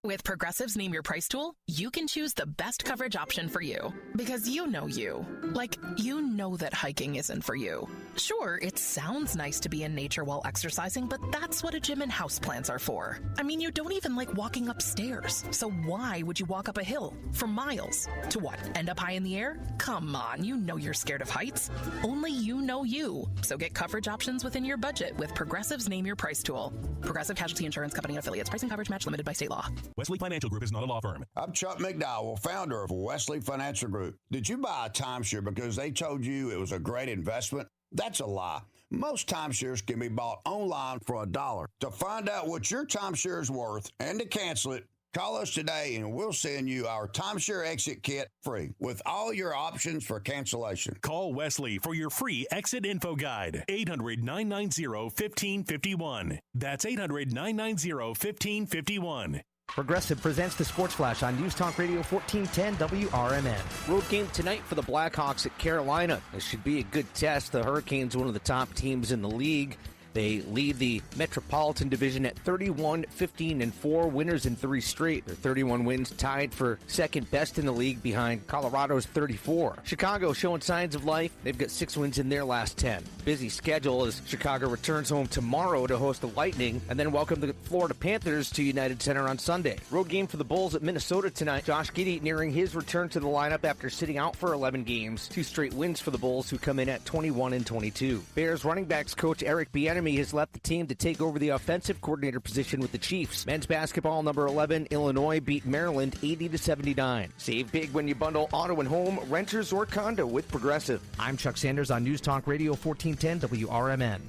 With Progressive's Name Your Price tool, you can choose the best coverage option for you. Because you know you. Like, you know that hiking isn't for you. Sure, it sounds nice to be in nature while exercising, but that's what a gym and houseplants are for. I mean, you don't even like walking upstairs. So why would you walk up a hill for miles? To what, end up high in the air? Come on, you know you're scared of heights. Only you know you. So get coverage options within your budget with Progressive's Name Your Price tool. Progressive Casualty Insurance Company and affiliates. Pricing coverage match limited by state law. Wesley Financial Group is not a law firm. I'm Chuck McDowell, founder of Wesley Financial Group. Did you buy a timeshare because they told you it was a great investment? That's a lie. Most timeshares can be bought online for $1. To find out what your timeshare is worth and to cancel it, call us today and we'll send you our timeshare exit kit free with all your options for cancellation. Call Wesley for your free exit info guide. 800-990-1551. That's 800-990-1551. Progressive presents the Sports Flash on News Talk Radio 1410 WRMN. Road game tonight for the Blackhawks at Carolina. This should be a good test. The Hurricanes, one of the top teams in the league. They lead the Metropolitan Division at 31-15-4, winners in 3 straight. Their 31 wins tied for second best in the league behind Colorado's 34. Chicago showing signs of life. They've got 6 wins in their last 10. Busy schedule as Chicago returns home tomorrow to host the Lightning and then welcome the Florida Panthers to United Center on Sunday. Road game for the Bulls at Minnesota tonight. Josh Giddey nearing his return to the lineup after sitting out for 11 games. 2 straight wins for the Bulls, who come in at 21-22. Bears running backs coach Eric Bieniemy has left the team to take over the offensive coordinator position with the Chiefs. Men's basketball number 11, Illinois beat Maryland 80-79. Save big when you bundle auto and home, renters, or condo with Progressive. I'm Chuck Sanders on News Talk Radio 1410 WRMN.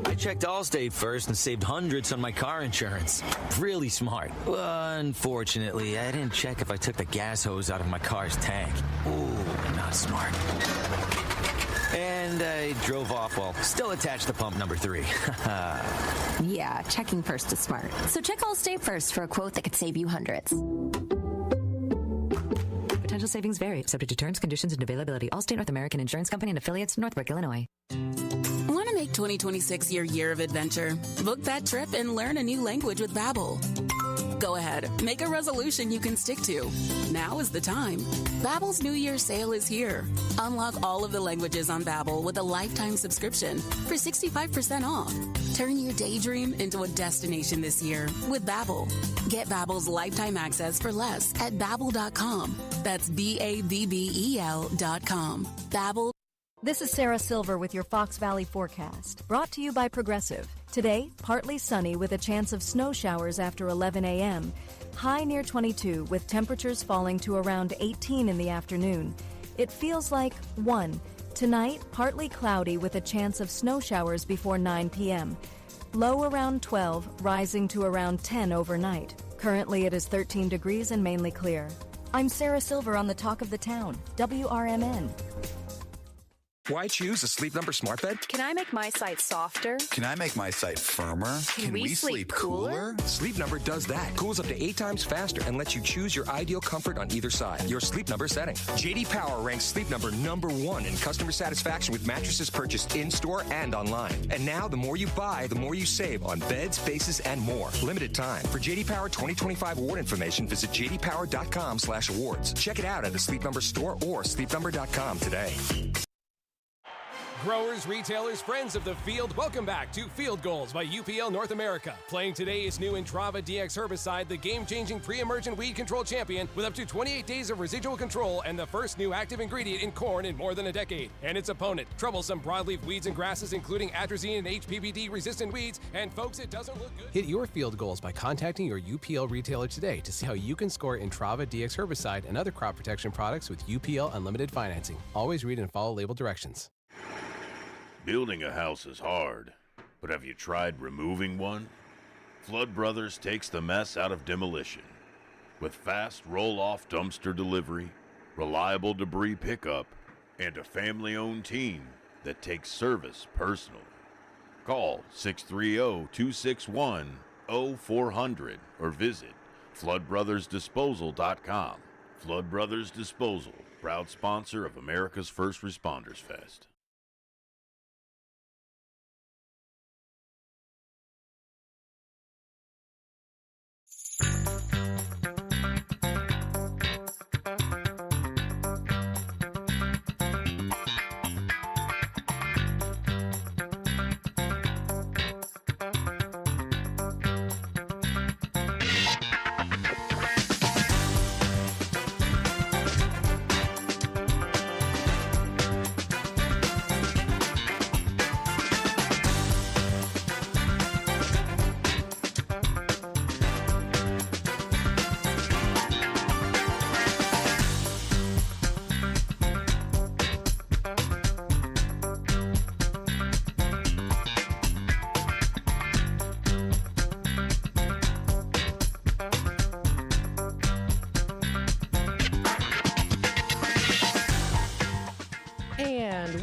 I checked Allstate first and saved hundreds on my car insurance. Really smart. Unfortunately, I didn't check if I took the gas hose out of my car's tank. Ooh, not smart. And I drove off while still attached to pump number 3. Yeah, checking first is smart. So check Allstate first for a quote that could save you hundreds. Potential savings vary, subject to terms, conditions, and availability. Allstate North American Insurance Company and affiliates, Northbrook, Illinois. Want to make 2026 your year of adventure? Book that trip and learn a new language with Babbel. Go ahead, make a resolution you can stick to. Now is the time. Babbel's New Year sale is here. Unlock all of the languages on Babbel with a lifetime subscription for 65% off. Turn your daydream into a destination this year with Babbel. Get Babbel's lifetime access for less at Babbel.com. That's BABBEL.com. Babbel. This is Sarah Silver with your Fox Valley forecast, brought to you by Progressive. Today, partly sunny with a chance of snow showers after 11 a.m. High near 22 with temperatures falling to around 18 in the afternoon. It feels like 1. Tonight, partly cloudy with a chance of snow showers before 9 p.m. Low around 12, rising to around 10 overnight. Currently, it is 13 degrees and mainly clear. I'm Sarah Silver on the Talk of the Town, WRMN. Why choose a Sleep Number smart bed? Can I make my site softer? Can I make my site firmer? Can we sleep cooler? Sleep Number does that. Cools up to 8 times faster and lets you choose your ideal comfort on either side. Your Sleep Number setting. JD Power ranks Sleep Number #1 in customer satisfaction with mattresses purchased in-store and online. And now, the more you buy, the more you save on beds, bases, and more. Limited time. For JD Power 2025 award information, visit jdpower.com/awards. Check it out at the Sleep Number store or sleepnumber.com today. Growers, retailers, friends of the field, welcome back to Field Goals by UPL North America. Playing today is new Intrava DX herbicide, the game-changing pre-emergent weed control champion with up to 28 days of residual control and the first new active ingredient in corn in more than a decade. And its opponent, troublesome broadleaf weeds and grasses, including atrazine and HPPD-resistant weeds. And folks, it doesn't look good. Hit your field goals by contacting your UPL retailer today to see how you can score Intrava DX herbicide and other crop protection products with UPL Unlimited Financing. Always read and follow label directions. Building a house is hard, but have you tried removing one? Flood Brothers takes the mess out of demolition. With fast roll-off dumpster delivery, reliable debris pickup, and a family-owned team that takes service personally. Call 630-261-0400 or visit floodbrothersdisposal.com. Flood Brothers Disposal, proud sponsor of America's First Responders Fest.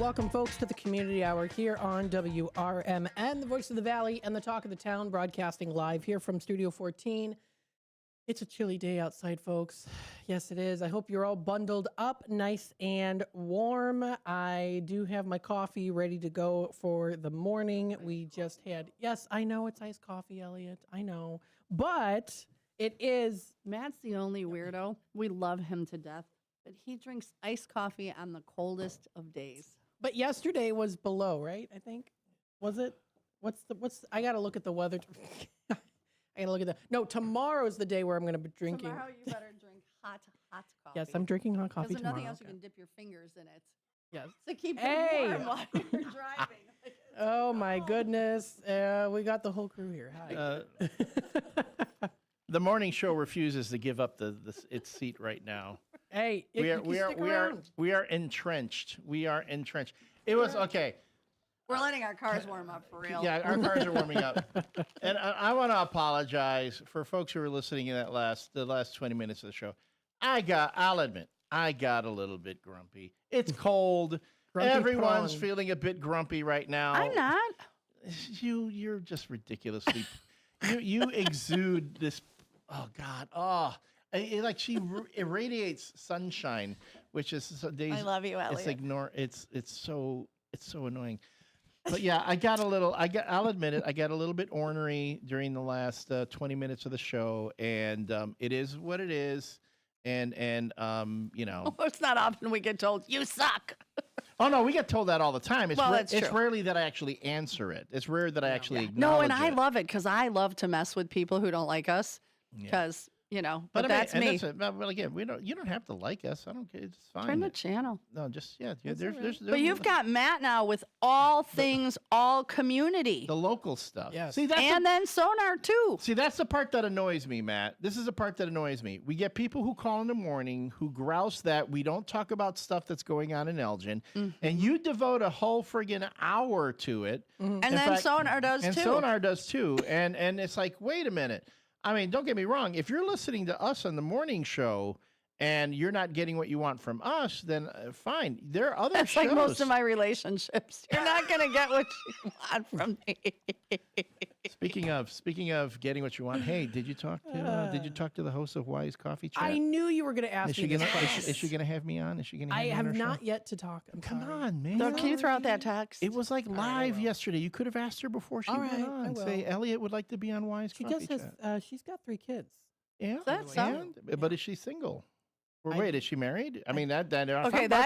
Welcome, folks, to the Community Hour here on WRMN, the voice of the Valley and the talk of the town, broadcasting live here from Studio 14. It's a chilly day outside, folks. Yes, it is. I hope you're all bundled up nice and warm. I do have my coffee ready to go for the morning. We just had, yes, I know it's iced coffee, Elliot. I know. But it is. Matt's the only weirdo. We love him to death. But he drinks iced coffee on the coldest of days. But yesterday was below, right? I think. Was it? I got to look at the weather. I got to look at no, tomorrow's the day where I'm going to be drinking. Tomorrow you better drink hot coffee. Yes, I'm drinking hot coffee tomorrow. There's nothing else you can dip your fingers in it. Yes. To keep it warm while you're driving. Oh, my goodness. We got the whole crew here. Hi. The morning show refuses to give up its seat right now. Hey, we are entrenched. We are entrenched. It was okay. We're letting our cars warm up for real. Yeah, our cars are warming up. And I want to apologize for folks who were listening in the last 20 minutes of the show. I'll admit, I got a little bit grumpy. It's cold. Everyone's feeling a bit grumpy right now. I'm not. You're just ridiculously. you exude this. Oh God. Oh. Like she irradiates sunshine, which is I love you, Elliot. It's so annoying. But yeah, I'll admit it. I got a little bit ornery during the last 20 minutes of the show, and it is what it is. And you know, it's not often we get told you suck. Oh no, we get told that all the time. It's it's rarely that I actually answer it. It's rare that I actually acknowledge it. No, and I love it because I love to mess with people who don't like us because. You know, but that's me. Well, again, you don't have to like us. I don't care. It's fine. Turn the channel. No, just But you've got Matt now with all things, all community. The local stuff. Yes. See, then Sonar too. See, that's the part that annoys me, Matt. This is the part that annoys me. We get people who call in the morning who grouse that we don't talk about stuff that's going on in Elgin, and you devote a whole friggin' hour to it. And then Sonar does too. And Sonar does too. And it's like, wait a minute. I mean, don't get me wrong. If you're listening to us on the morning show and you're not getting what you want from us, then fine. There are other shows. That's like most of my relationships. You're not going to get what you want from me. Speaking of getting what you want, hey, did you talk to the host of Wise Coffee Chat? I knew you were going to ask me this question. Is she going to have me on? Is she going to? I have not yet to talk. Come on, man. No, can you throw out that text? It was like live yesterday. You could have asked her before she went on. Say, Elliot would like to be on Wise Coffee Chat. She's got 3 kids. Yeah, that's but is she single? Or wait, is she married? I mean, that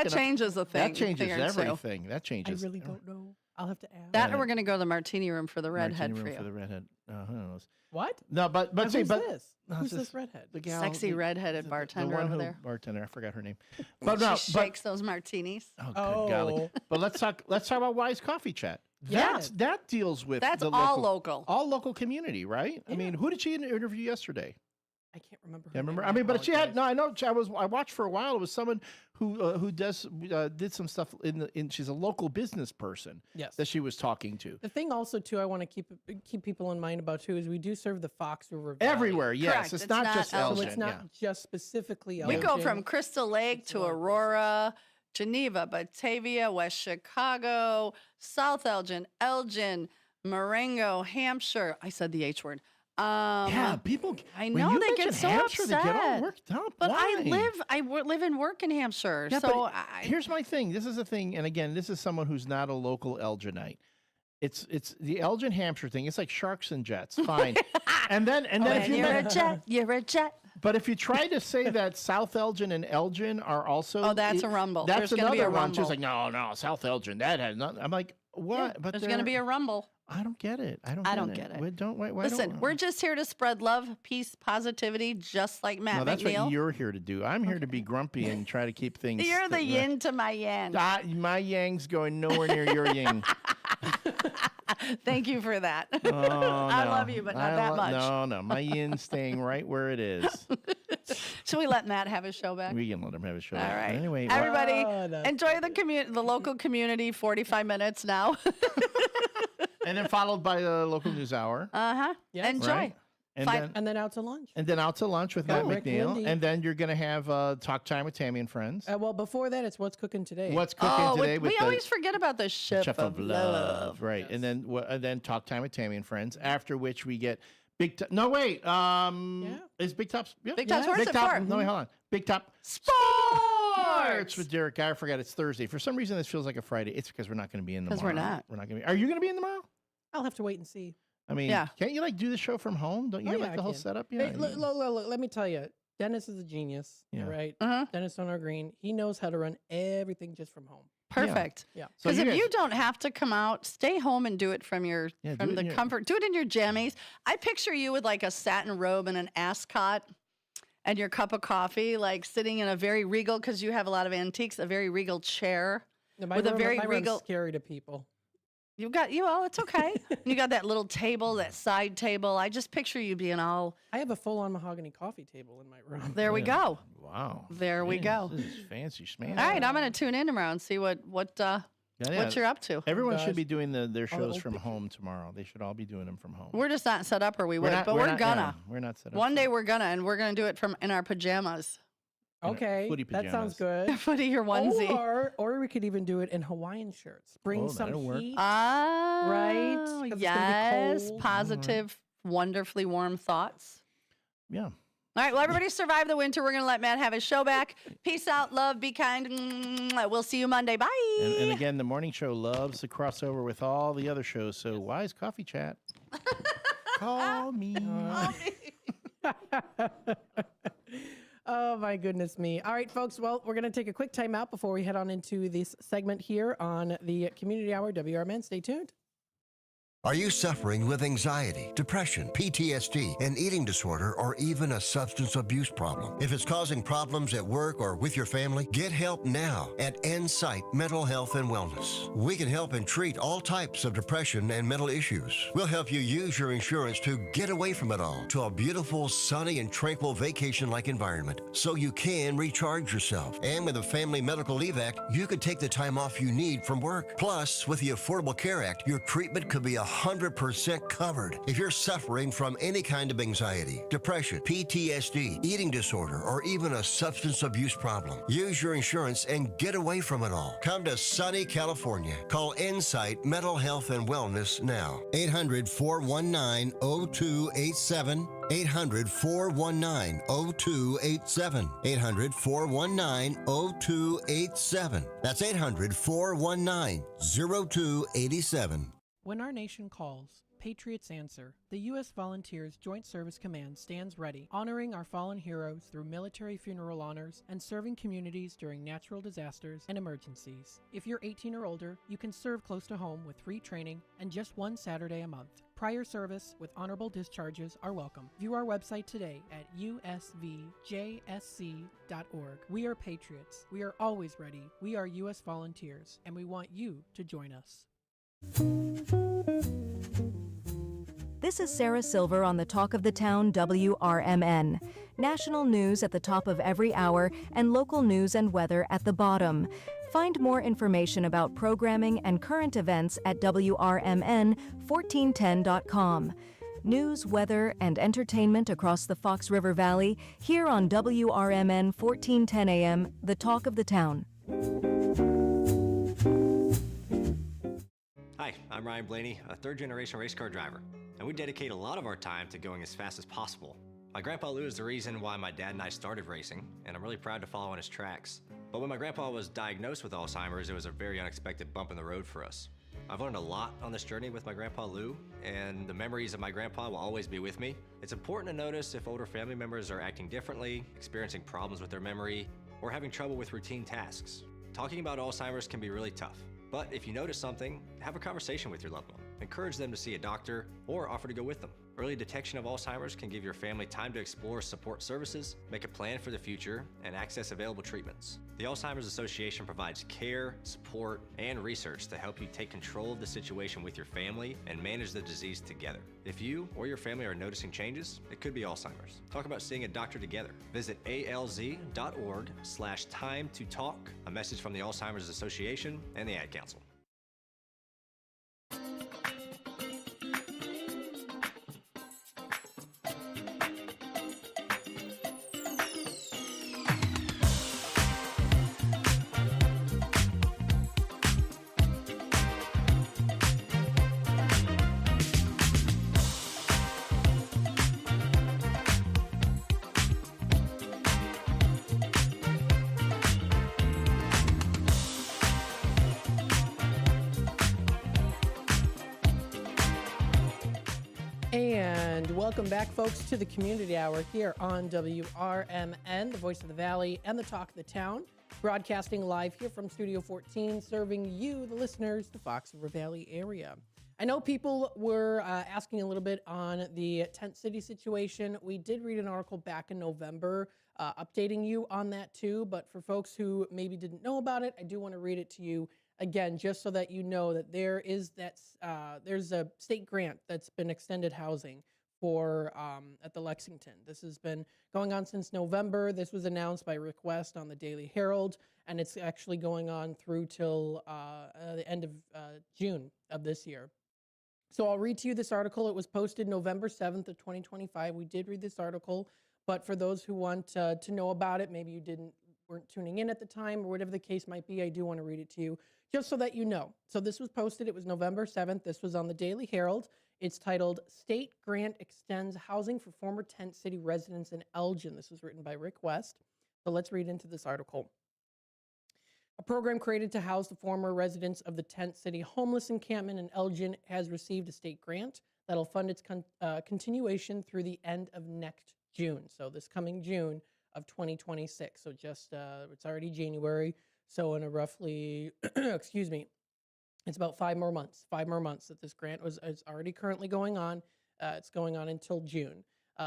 changes the thing. That changes everything. That changes. I really don't know. I'll have to ask. That, or we're going to go to the martini room for the redhead for you. For the redhead. Who knows? What? No, but see, who's this? Who's this redhead? The gal, sexy redheaded bartender over there. Bartender, I forgot her name. But she shakes those martinis. Oh, good golly! But let's talk about Wise Coffee Chat. That deals with all local community, right? Yeah. I mean, who did she interview yesterday? I can't remember. I remember. I mean, but she had I know. I watched for a while. It was someone who did some stuff in. She's a local business person. Yes. That she was talking to. The thing also too, I want to keep people in mind about too is we do serve the Fox River Valley. Everywhere. Yes, correct. It's not just Elgin. So it's not just specifically Elgin. We go from Crystal Lake to Aurora, Geneva, Batavia, West Chicago, South Elgin, Marengo, Hampshire. I said the H word. Yeah, people. I know they get so upset. They get all worked up. But Why? I live and work in Hampshire. Yeah, so here's my thing. This is a thing, and again, this is someone who's not a local Elginite. It's the Elgin Hampshire thing. It's like sharks and jets. Fine, and then if you're a jet. But if you try to say that South Elgin and Elgin are also that's a rumble. That's There's another be a one. rumble. She's like, no, South Elgin. That has nothing. I'm like, what? Yeah, but there's going to be a rumble. I don't get it. I don't get it. Why Listen, we're just here to spread love, peace, positivity, just like Matt No, that's McNeil. what you're here to do. I'm here to be grumpy and try to keep things. You're the yin to my yang. My yang's going nowhere near your yin. Thank you for that. Oh, no. I love you, but not that much. No. My yin's staying right where it is. Should we let Matt have his show back? We can let him have his show All back. right. Anyway, everybody, enjoy the local community. 45 minutes now. And then followed by the local news hour. Yes. Enjoy. Right? And then out to lunch. And then out to lunch with Matt Rick McNeil. Lindy. And then you're going to have Talk Time with Tammy and Friends. Well, before that, it's What's Cooking Today. What's Cooking Today? We always forget about the Chef of Love. Right. Yes. And then Talk Time with Tammy and Friends, after which we get Big Top. No, wait. Is Big Top? Yeah. Big Top Sports Big at Top. 4. No, wait, hold on. Big Top Sports with Derek Guy. I forgot it's Thursday. For some reason, this feels like a Friday. It's because we're not going to be in tomorrow. Because we're not. We're not going to be. Are you going to be in tomorrow? I'll have to wait and see. I mean, can't you do the show from home? Don't you have the whole setup? Yeah. Hey, look, let me tell you, Dennis is a genius. Yeah. Right? Dennis Donor Green. He knows how to run everything just from home. Perfect. Yeah. Because if you don't have to come out, stay home and do it from the comfort. Do it in your jammies. I picture you with like a satin robe and an ascot and your cup of coffee, like sitting in a very regal, because you have a lot of antiques, a very regal chair with a very regal. Scary to people. You got it's okay. You got that little table, that side table. I just picture you being all. I have a full-on mahogany coffee table in my room. There we go. Wow. There we go. This is fancy schmancy. All right, I'm going to tune in tomorrow and see what you're up to. Everyone should be doing their shows from home tomorrow. They should all be doing them from home. We're just not set up, or we would, but we're gonna. We're not set up. One day we're gonna, and we're gonna do it in our pajamas. Okay, footy that sounds good. Footy or onesie. Or we could even do it in Hawaiian shirts. Bring some heat. Right? 'Cause it's Yes. gonna be cold. Positive, wonderfully warm thoughts. Yeah. All right, well, everybody survive the winter. We're going to let Matt have his show back. Peace out, love, be kind. We'll see you Monday. Bye. And again, the morning show loves to crossover with all the other shows. So Wise Coffee Chat. Call me. Oh, my goodness me. All right, folks. Well, we're going to take a quick time out before we head on into this segment here on the Community Hour WRMN. Stay tuned. Are you suffering with anxiety, depression, PTSD, an eating disorder, or even a substance abuse problem? If it's causing problems at work or with your family, get help now at Insight Mental Health and Wellness. We can help and treat all types of depression and mental issues. We'll help you use your insurance to get away from it all to a beautiful, sunny, and tranquil vacation-like environment so you can recharge yourself. And with the Family Medical Leave Act, you could take the time off you need from work. Plus, with the Affordable Care Act, your treatment could be 100% covered. If you're suffering from any kind of anxiety, depression, PTSD, eating disorder, or even a substance abuse problem, use your insurance and get away from it all. Come to sunny California. Call Insight Mental Health and Wellness now. 800-419-0287. 800-419-0287. 800-419-0287. That's 800-419-0287. When our nation calls, patriots answer. The U.S. Volunteers Joint Service Command stands ready, honoring our fallen heroes through military funeral honors and serving communities during natural disasters and emergencies. If you're 18 or older, you can serve close to home with free training and just one Saturday a month. Prior service with honorable discharges are welcome. View our website today at usvjsc.org. We are patriots. We are always ready. We are U.S. Volunteers, and we want you to join us. This is Sarah Silver on the Talk of the Town WRMN. National news at the top of every hour and local news and weather at the bottom. Find more information about programming and current events at WRMN1410.com. News, weather, and entertainment across the Fox River Valley here on WRMN 1410 AM, the Talk of the Town. Hi, I'm Ryan Blaney, a third-generation race car driver, and we dedicate a lot of our time to going as fast as possible. My grandpa Lou is the reason why my dad and I started racing, and I'm really proud to follow in his tracks. But when my grandpa was diagnosed with Alzheimer's, it was a very unexpected bump in the road for us. I've learned a lot on this journey with my grandpa Lou, and the memories of my grandpa will always be with me. It's important to notice if older family members are acting differently, experiencing problems with their memory, or having trouble with routine tasks. Talking about Alzheimer's can be really tough. But if you notice something, have a conversation with your loved one. Encourage them to see a doctor or offer to go with them. Early detection of Alzheimer's can give your family time to explore support services, make a plan for the future, and access available treatments. The Alzheimer's Association provides care, support, and research to help you take control of the situation with your family and manage the disease together. If you or your family are noticing changes, it could be Alzheimer's. Talk about seeing a doctor together. Visit alz.org/time-to-talk. A message from the Alzheimer's Association and the Ad Council. And welcome back, folks, to the Community Hour here on WRMN, the voice of the Valley and the talk of the town. Broadcasting live here from Studio 14, serving you, the listeners, the Fox River Valley area. I know people were asking a little bit on the tent city situation. We did read an article back in November updating you on that too, but for folks who maybe didn't know about it, I do want to read it to you again, just so that you know that there's a state grant that's been extended housing for at the Lexington. This has been going on since November. This was announced by Rick West on the Daily Herald, and it's actually going on through till the end of June of this year. So I'll read to you this article. It was posted November 7th of 2025. We did read this article, but for those who want to know about it, maybe you weren't tuning in at the time or whatever the case might be, I do want to read it to you just so that you know. So this was posted, it was November 7th. This was on the Daily Herald. It's titled, State Grant Extends Housing for Former Tent City Residents in Elgin. This was written by Rick West. So let's read into this article. A program created to house the former residents of the Tent City homeless encampment in Elgin has received a state grant that'll fund its continuation through the end of next June. So this coming June of 2026. So just, it's already January. So in a roughly, excuse me, it's about 5 more months that this grant is already currently going on. It's going on until June.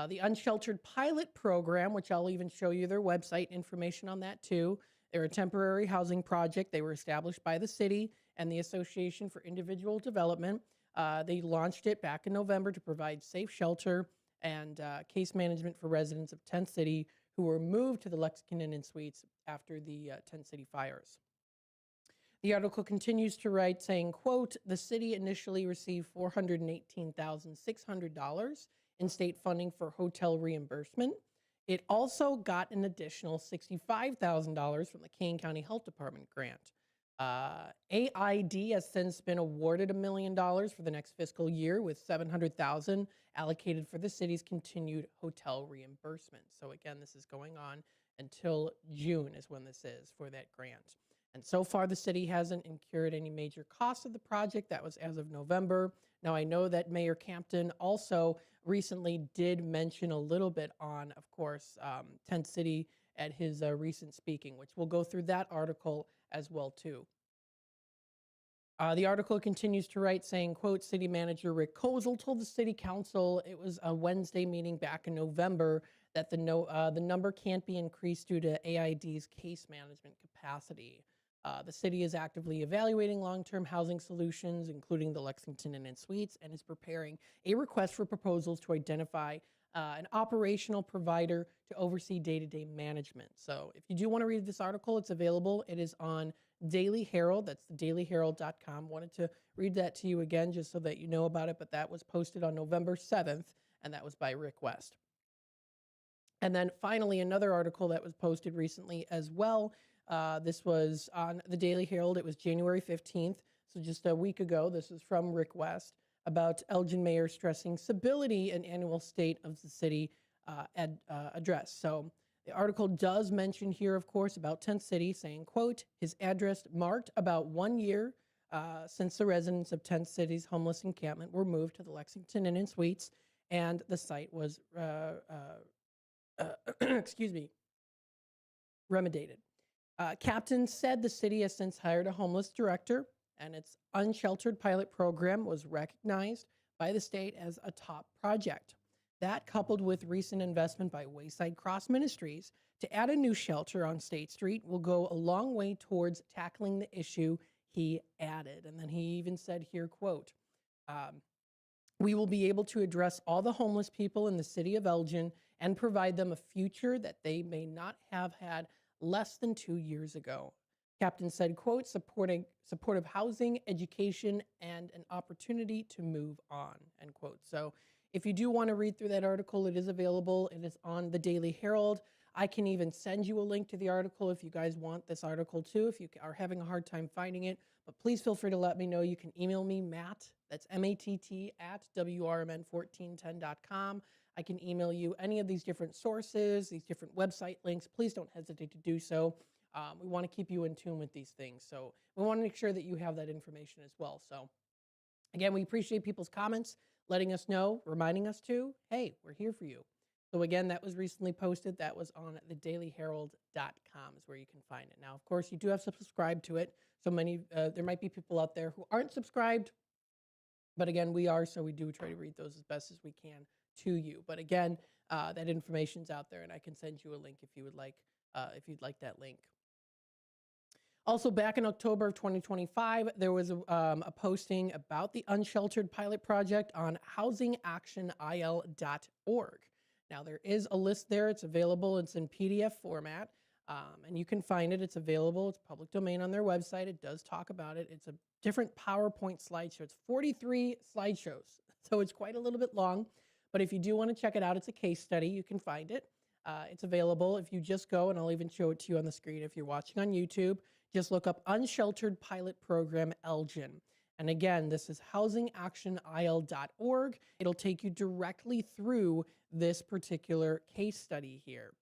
The Unsheltered Pilot Program, which I'll even show you their website information on that too. They're a temporary housing project. They were established by the city and the Association for Individual Development. They launched it back in November to provide safe shelter and case management for residents of Tent City who were moved to the Lexington Inn Suites after the Tent City fires. The article continues to write, saying, quote, the city initially received $418,600 in state funding for hotel reimbursement. It also got an additional $65,000 from the Kane County Health Department grant. AID has since been awarded $1 million for the next fiscal year, with $700,000 allocated for the city's continued hotel reimbursement. So again, this is going on until June is when this is for that grant. And so far, the city hasn't incurred any major costs of the project. That was as of November. Now, I know that Mayor Campton also recently did mention a little bit on, of course, Tent City at his recent speaking, which we'll go through that article as well, too. The article continues to write, saying, quote, City Manager Rick Kozel told the City Council it was a Wednesday meeting back in November that the number can't be increased due to AID's case management capacity. The city is actively evaluating long-term housing solutions, including the Lexington Inn Suites, and is preparing a request for proposals to identify an operational provider to oversee day-to-day management. So if you do want to read this article, it's available. It is on Daily Herald. That's dailyherald.com. Wanted to read that to you again just so that you know about it, but that was posted on November 7th, and that was by Rick West. And then finally, another article that was posted recently as well. This was on the Daily Herald. It was January 15th, so just a week ago. This is from Rick West about Elgin Mayor stressing civility and annual state of the city address. So the article does mention here, of course, about Tent City, saying, quote, his address marked about 1 year since the residents of Tent City's homeless encampment were moved to the Lexington Inn Suites, and the site was, excuse me, remediated. Captain said the city has since hired a homeless director, and its Unsheltered Pilot Program was recognized by the state as a top project. That, coupled with recent investment by Wayside Cross Ministries to add a new shelter on State Street, will go a long way towards tackling the issue, he added. And then he even said here, quote, we will be able to address all the homeless people in the city of Elgin and provide them a future that they may not have had less than 2 years ago. Captain said, quote, supportive housing, education, and an opportunity to move on, end quote. So if you do want to read through that article, it is available. It is on the Daily Herald. I can even send you a link to the article if you guys want this article too, if you are having a hard time finding it. But please feel free to let me know. You can email me, Matt, that's M-A-T-T, at WRMN1410.com. I can email you any of these different sources, these different website links. Please don't hesitate to do so. We want to keep you in tune with these things. So we want to make sure that you have that information as well. So again, we appreciate people's comments. letting us know, reminding us to, hey, we're here for you. So again, that was recently posted. That was on thedailyherald.com is where you can find it. Now, of course, you do have to subscribe to it. So there might be people out there who aren't subscribed. But again, we are, so we do try to read those as best as we can to you. But again, that information's out there, and I can send you a link if you would like, if you'd like that link. Also, back in October of 2025, there was a posting about the Unsheltered Pilot Project on housingactionil.org. Now, there is a list there. It's available. It's in PDF format, and you can find it. It's available. It's public domain on their website. It does talk about it. It's a different PowerPoint slideshow. It's 43 slideshows, so it's quite a little bit long. But if you do want to check it out, it's a case study. You can find it. It's available if you just go, and I'll even show it to you on the screen if you're watching on YouTube. Just look up Unsheltered Pilot Program Elgin. And again, this is housingactionil.org. It'll take you directly through this particular case study here.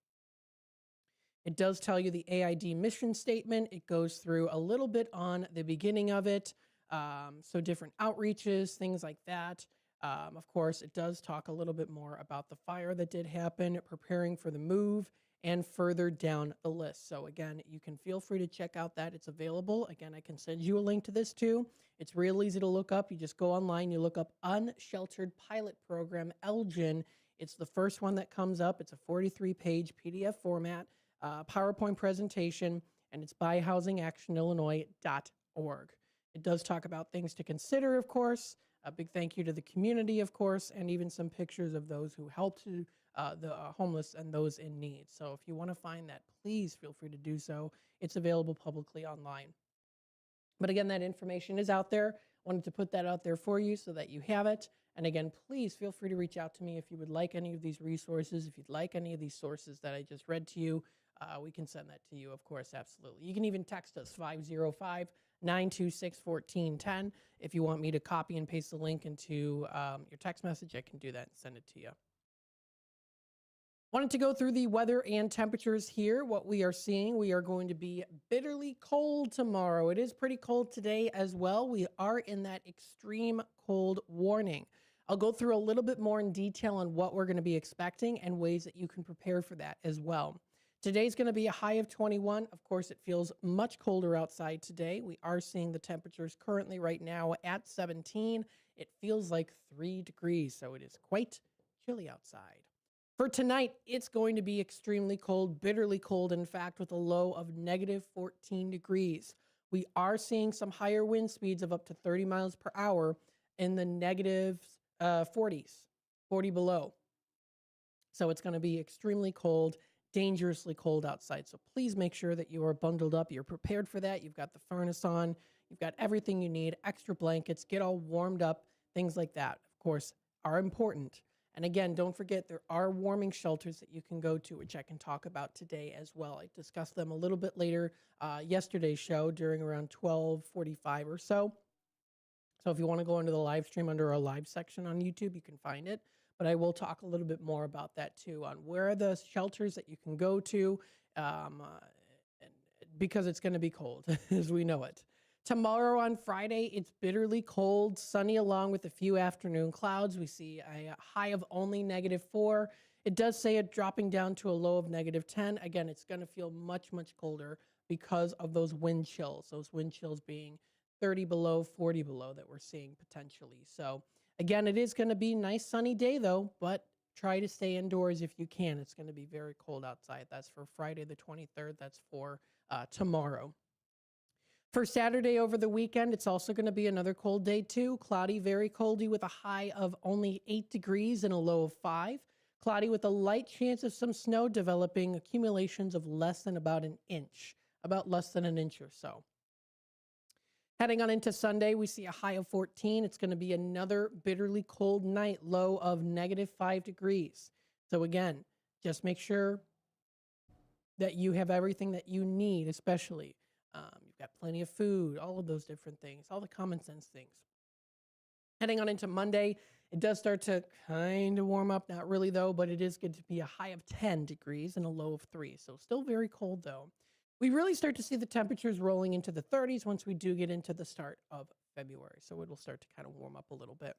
It does tell you the AID mission statement. It goes through a little bit on the beginning of it. So different outreaches, things like that. Of course, it does talk a little bit more about the fire that did happen, preparing for the move, and further down the list. So again, you can feel free to check out that. It's available. Again, I can send you a link to this too. It's real easy to look up. You just go online, you look up Unsheltered Pilot Program Elgin. It's the first one that comes up. It's a 43-page PDF format, PowerPoint presentation, and it's by housingactionillinois.org. It does talk about things to consider, of course. A big thank you to the community, of course, and even some pictures of those who helped the homeless and those in need. So if you want to find that, please feel free to do so. It's available publicly online. But again, that information is out there. Wanted to put that out there for you so that you have it. And again, please feel free to reach out to me if you would like any of these resources, if you'd like any of these sources that I just read to you. We can send that to you, of course, absolutely. You can even text us 505-926-1410. If you want me to copy and paste the link into your text message, I can do that and send it to you. Wanted to go through the weather and temperatures here. What we are seeing, we are going to be bitterly cold tomorrow. It is pretty cold today as well. We are in that extreme cold warning. I'll go through a little bit more in detail on what we're going to be expecting and ways that you can prepare for that as well. Today's going to be a high of 21. Of course, it feels much colder outside today. We are seeing the temperatures currently right now at 17. It feels like 3 degrees, so it is quite chilly outside. For tonight, it's going to be extremely cold, bitterly cold, in fact, with a low of negative 14 degrees. We are seeing some higher wind speeds of up to 30 miles per hour in the negative 40s, 40 below. So it's going to be extremely cold, dangerously cold outside. So please make sure that you are bundled up. You're prepared for that. You've got the furnace on. You've got everything you need, extra blankets, get all warmed up. Things like that, of course, are important. And again, don't forget, there are warming shelters that you can go to, which I can talk about today as well. I discussed them a little bit later yesterday's show during around 12:45 or so. So if you want to go into the live stream under our live section on YouTube, you can find it. But I will talk a little bit more about that too, on where are the shelters that you can go to, because it's going to be cold as we know it. Tomorrow on Friday, it's bitterly cold, sunny along with a few afternoon clouds. We see a high of only -4. It does say it dropping down to a low of -10. Again, it's going to feel much, much colder because of those wind chills being 30 below, 40 below that we're seeing potentially. So again, it is going to be a nice sunny day though, but try to stay indoors if you can. It's going to be very cold outside. That's for Friday the 23rd. That's for tomorrow. For Saturday over the weekend, it's also going to be another cold day too. Cloudy, very coldy with a high of only 8 degrees and a low of 5. Cloudy with a light chance of some snow developing, accumulations of less than about an inch, about less than an inch or so. Heading on into Sunday, we see a high of 14. It's going to be another bitterly cold night, low of -5 degrees. So again, just make sure that you have everything that you need, especially. You've got plenty of food, all of those different things, all the common sense things. Heading on into Monday, it does start to kind of warm up. Not really, though, but it is going to be a high of 10 degrees and a low of 3. So still very cold, though. We really start to see the temperatures rolling into the 30s once we do get into the start of February. So it'll start to kind of warm up a little bit.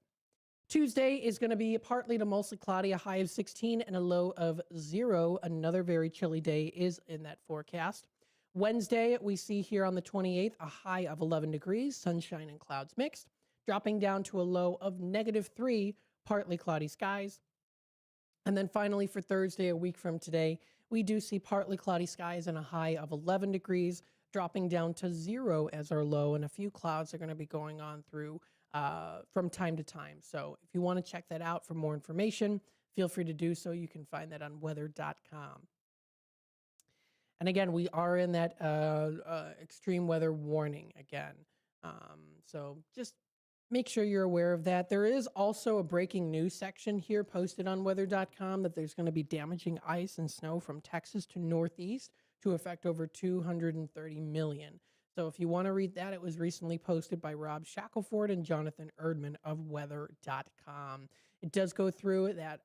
Tuesday is going to be partly to mostly cloudy, a high of 16 and a low of 0. Another very chilly day is in that forecast. Wednesday, we see here on the 28th, a high of 11 degrees, sunshine and clouds mixed, dropping down to a low of -3, partly cloudy skies. And then finally for Thursday, a week from today, we do see partly cloudy skies and a high of 11 degrees, dropping down to 0 as our low, and a few clouds are going to be going on through from time to time. So if you want to check that out for more information, feel free to do so. You can find that on weather.com. And again, we are in that extreme weather warning again. So just make sure you're aware of that. There is also a breaking news section here posted on weather.com that there's going to be damaging ice and snow from Texas to Northeast to affect over 230 million. So if you want to read that, it was recently posted by Rob Shackelford and Jonathan Erdman of weather.com. It does go through that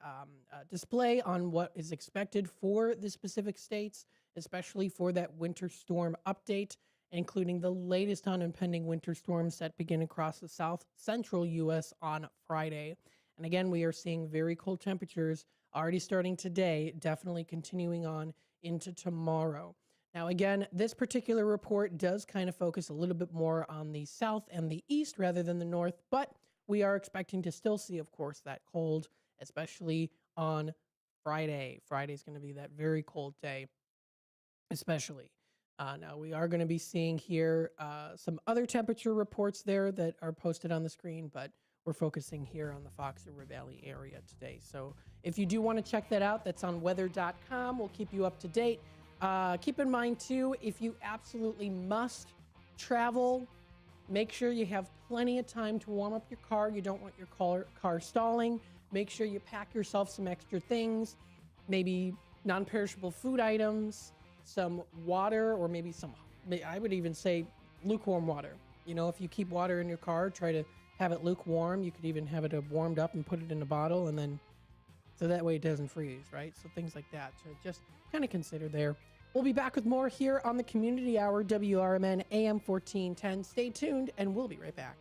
display on what is expected for the specific states, especially for that winter storm update, including the latest on impending winter storms that begin across the south central U.S. on Friday. And again, we are seeing very cold temperatures already starting today, definitely continuing on into tomorrow. Now, again, this particular report does kind of focus a little bit more on the south and the east rather than the north, but we are expecting to still see, of course, that cold, especially on Friday. Friday is going to be that very cold day, especially. Now, we are going to be seeing here some other temperature reports there that are posted on the screen, but we're focusing here on the Fox River Valley area today. So if you do want to check that out, that's on weather.com. We'll keep you up to date. Keep in mind, too, if you absolutely must travel, make sure you have plenty of time to warm up your car. You don't want your car stalling. Make sure you pack yourself some extra things, maybe non-perishable food items, some water, or maybe I would even say lukewarm water. You know, if you keep water in your car, try to have it lukewarm. You could even have it warmed up and put it in a bottle, and then so that way it doesn't freeze, right? So things like that. So just kind of consider there. We'll be back with more here on the Community Hour, WRMN AM 1410. Stay tuned, and we'll be right back.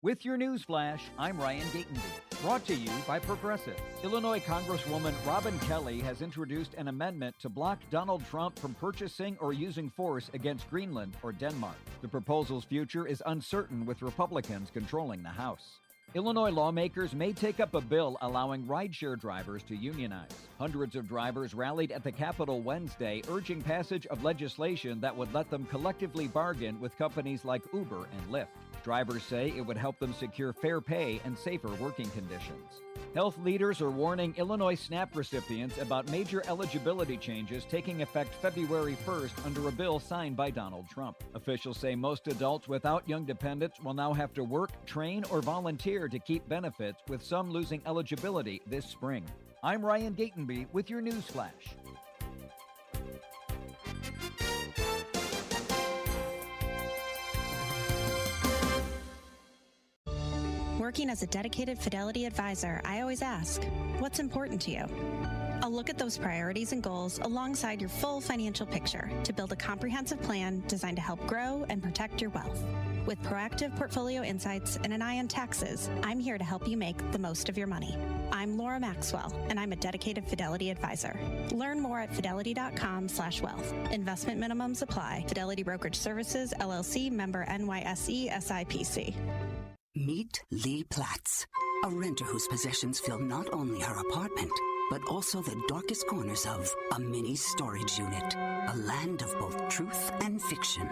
With your news flash, I'm Ryan Gatenby. Brought to you by Progressive. Illinois Congresswoman Robin Kelly has introduced an amendment to block Donald Trump from purchasing or using force against Greenland or Denmark. The proposal's future is uncertain with Republicans controlling the House. Illinois lawmakers may take up a bill allowing rideshare drivers to unionize. Hundreds of drivers rallied at the Capitol Wednesday, urging passage of legislation that would let them collectively bargain with companies like Uber and Lyft. Drivers say it would help them secure fair pay and safer working conditions. Health leaders are warning Illinois SNAP recipients about major eligibility changes taking effect February 1st under a bill signed by Donald Trump. Officials say most adults without young dependents will now have to work, train, or volunteer to keep benefits, with some losing eligibility this spring. I'm Ryan Gatenby with your news flash. Working as a dedicated Fidelity advisor, I always ask, what's important to you? I'll look at those priorities and goals alongside your full financial picture to build a comprehensive plan designed to help grow and protect your wealth. With proactive portfolio insights and an eye on taxes, I'm here to help you make the most of your money. I'm Laura Maxwell, and I'm a dedicated Fidelity advisor. Learn more at fidelity.com/wealth. Investment minimums apply. Fidelity Brokerage Services, LLC, member NYSE, SIPC. Meet Lee Platts, a renter whose possessions fill not only her apartment, but also the darkest corners of a mini storage unit. A land of both truth and fiction.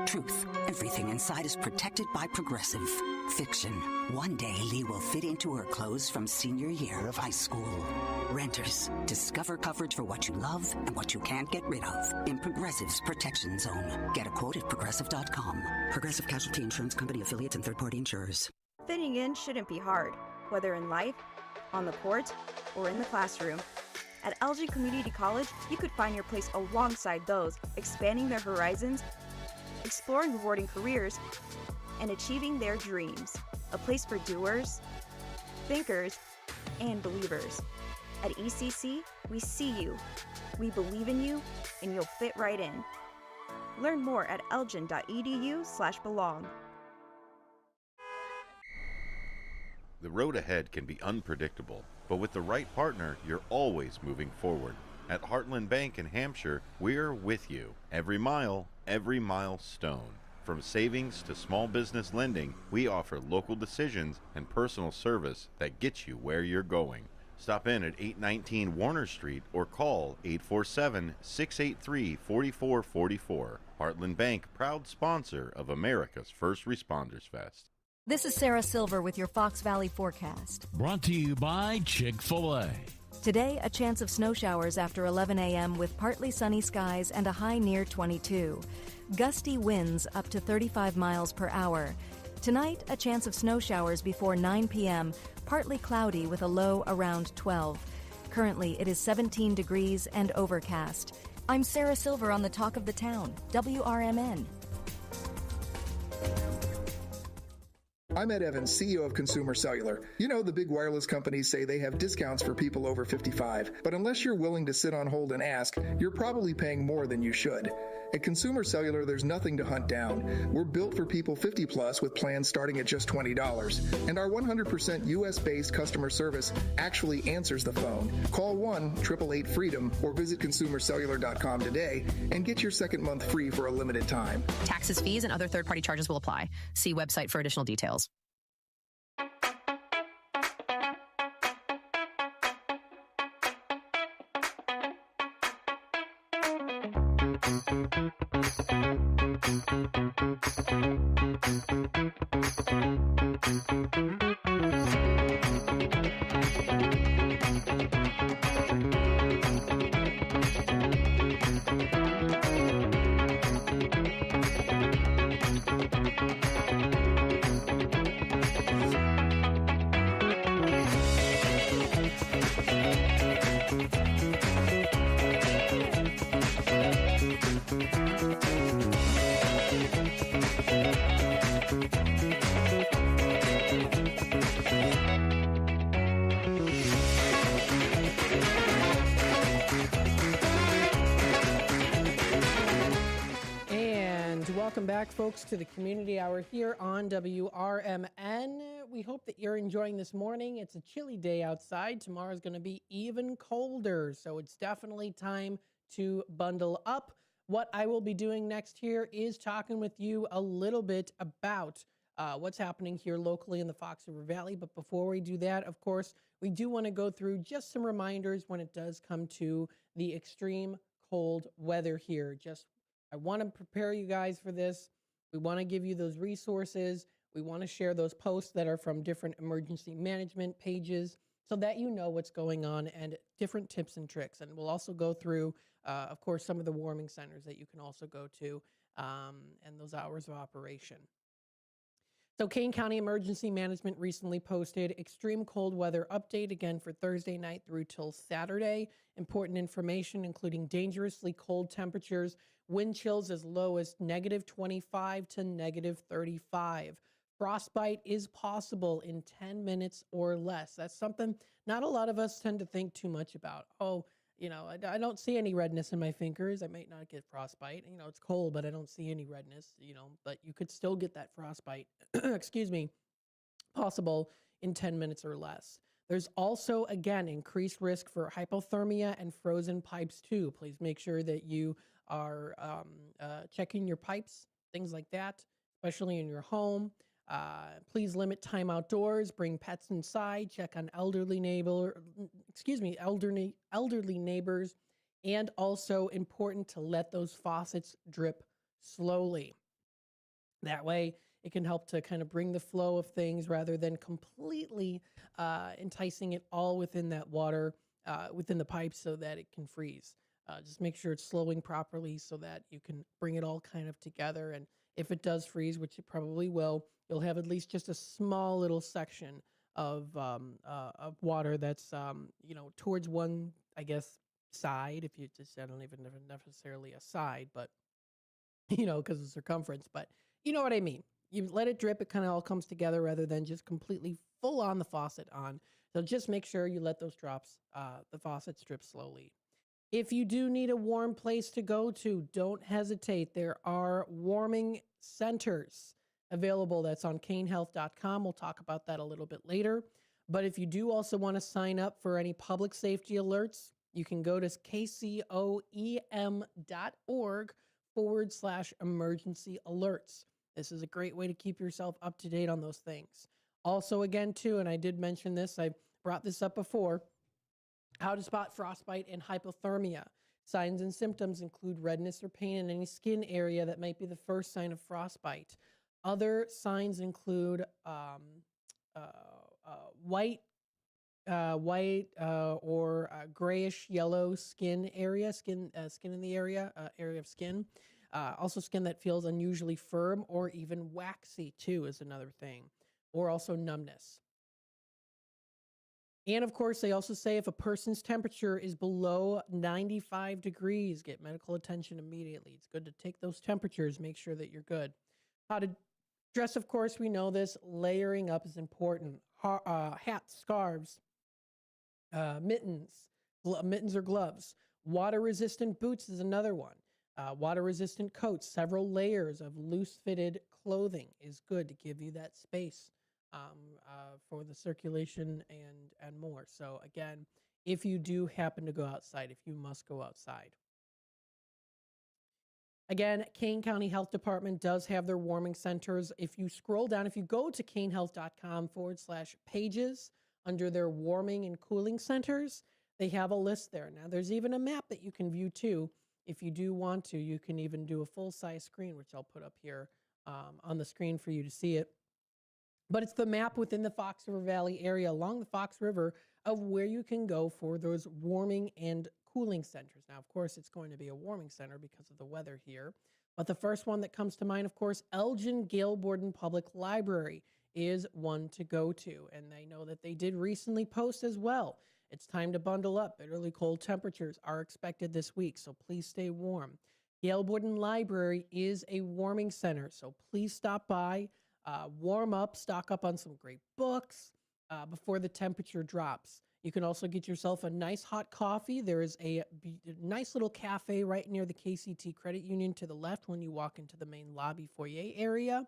Truth, everything inside is protected by Progressive. Fiction, one day Lee will fit into her clothes from senior year of high school. Renters, discover coverage for what you love and what you can't get rid of in Progressive's Protection Zone. Get a quote at Progressive.com. Progressive Casualty Insurance Company affiliates and third-party insurers. Fitting in shouldn't be hard, whether in life, on the court, or in the classroom. At Elgin Community College, you could find your place alongside those expanding their horizons, exploring rewarding careers, and achieving their dreams. A place for doers thinkers, and believers. At ECC, we see you, we believe in you, and you'll fit right in. Learn more at elgin.edu/belong. The road ahead can be unpredictable, but with the right partner, you're always moving forward. At Heartland Bank in Hampshire, we're with you. Every mile, every milestone. From savings to small business lending, we offer local decisions and personal service that gets you where you're going. Stop in at 819 Warner Street or call 847-683-4444. Heartland Bank, proud sponsor of America's First Responders Fest. This is Sarah Silver with your Fox Valley forecast. Brought to you by Chick-fil-A. Today, a chance of snow showers after 11 a.m. with partly sunny skies and a high near 22. Gusty winds up to 35 miles per hour. Tonight, a chance of snow showers before 9 p.m., partly cloudy with a low around 12. Currently, it is 17 degrees and overcast. I'm Sarah Silver on the Talk of the Town, WRMN. I'm Ed Evans, CEO of Consumer Cellular. You know, the big wireless companies say they have discounts for people over 55, but unless you're willing to sit on hold and ask, you're probably paying more than you should. At Consumer Cellular, there's nothing to hunt down. We're built for people 50 plus with plans starting at just $20. And our 100% US-based customer service actually answers the phone. Call 1-888-FREEDOM or visit consumercellular.com today and get your second month free for a limited time. Taxes, fees, and other third-party charges will apply. See website for additional details. Welcome back, folks, to the Community Hour here on WRMN. We hope that you're enjoying this morning. It's a chilly day outside. Tomorrow's going to be even colder, so it's definitely time to bundle up. What I will be doing next here is talking with you a little bit about what's happening here locally in the Fox River Valley. But before we do that, of course, we do want to go through just some reminders when it does come to the extreme cold weather here. I want to prepare you guys for this. We want to give you those resources. We want to share those posts that are from different emergency management pages so that you know what's going on and different tips and tricks. And we'll also go through, of course, some of the warming centers that you can also go to and those hours of operation. So Kane County Emergency Management recently posted extreme cold weather update again for Thursday night through till Saturday. Important information, including dangerously cold temperatures, wind chills as low as -25 to -35. Frostbite is possible in 10 minutes or less. That's something not a lot of us tend to think too much about. Oh, I don't see any redness in my fingers. I might not get frostbite. It's cold, but I don't see any redness, but you could still get that frostbite, excuse me, possible in 10 minutes or less. There's also, again, increased risk for hypothermia and frozen pipes too. Please make sure that you are checking your pipes, things like that, especially in your home. Please limit time outdoors, bring pets inside, check on elderly neighbors, and also important to let those faucets drip slowly. That way it can help to kind of bring the flow of things rather than completely enticing it all within that water, within the pipes so that it can freeze. Just make sure it's slowing properly so that you can bring it all kind of together. And if it does freeze, which it probably will, you'll have at least just a small little section of water that's, towards one, I guess, side. If you just, I don't even necessarily a side, but, because of circumference. But you know what I mean. You let it drip. It kind of all comes together rather than just completely full on the faucet on. So just make sure you let those drops, the faucet strip slowly. If you do need a warm place to go to, don't hesitate. There are warming centers available. That's on canehealth.com. We'll talk about that a little bit later. But if you do also want to sign up for any public safety alerts, you can go to kcoem.org/emergency alerts. This is a great way to keep yourself up to date on those things. Also, again, too, and I did mention this, I brought this up before, how to spot frostbite and hypothermia. Signs and symptoms include redness or pain in any skin area that might be the first sign of frostbite. Other signs include white or grayish yellow skin area, skin in the area of skin. Also skin that feels unusually firm or even waxy too is another thing, or also numbness. And of course, they also say if a person's temperature is below 95 degrees, get medical attention immediately. It's good to take those temperatures, make sure that you're good. How to dress, of course, we know this. Layering up is important. Hats, scarves, mittens or gloves. Water-resistant boots is another one. Water-resistant coats, several layers of loose-fitted clothing is good to give you that space for the circulation and more. So again, if you do happen to go outside, if you must go outside. Again, Kane County Health Department does have their warming centers. If you scroll down, if you go to canehealth.com/pages under their warming and cooling centers, they have a list there. Now, there's even a map that you can view too. If you do want to, you can even do a full-size screen, which I'll put up here on the screen for you to see it. But it's the map within the Fox River Valley area along the Fox River of where you can go for those warming and cooling centers. Now, of course, it's going to be a warming center because of the weather here. But the first one that comes to mind, of course, Elgin Gail Borden Public Library is one to go to. And I know that they did recently post as well. It's time to bundle up. Bitterly cold temperatures are expected this week, so please stay warm. Gail Borden Library is a warming center, so please stop by. Warm up, stock up on some great books before the temperature drops. You can also get yourself a nice hot coffee. There is a nice little cafe right near the KCT Credit Union to the left when you walk into the main lobby foyer area.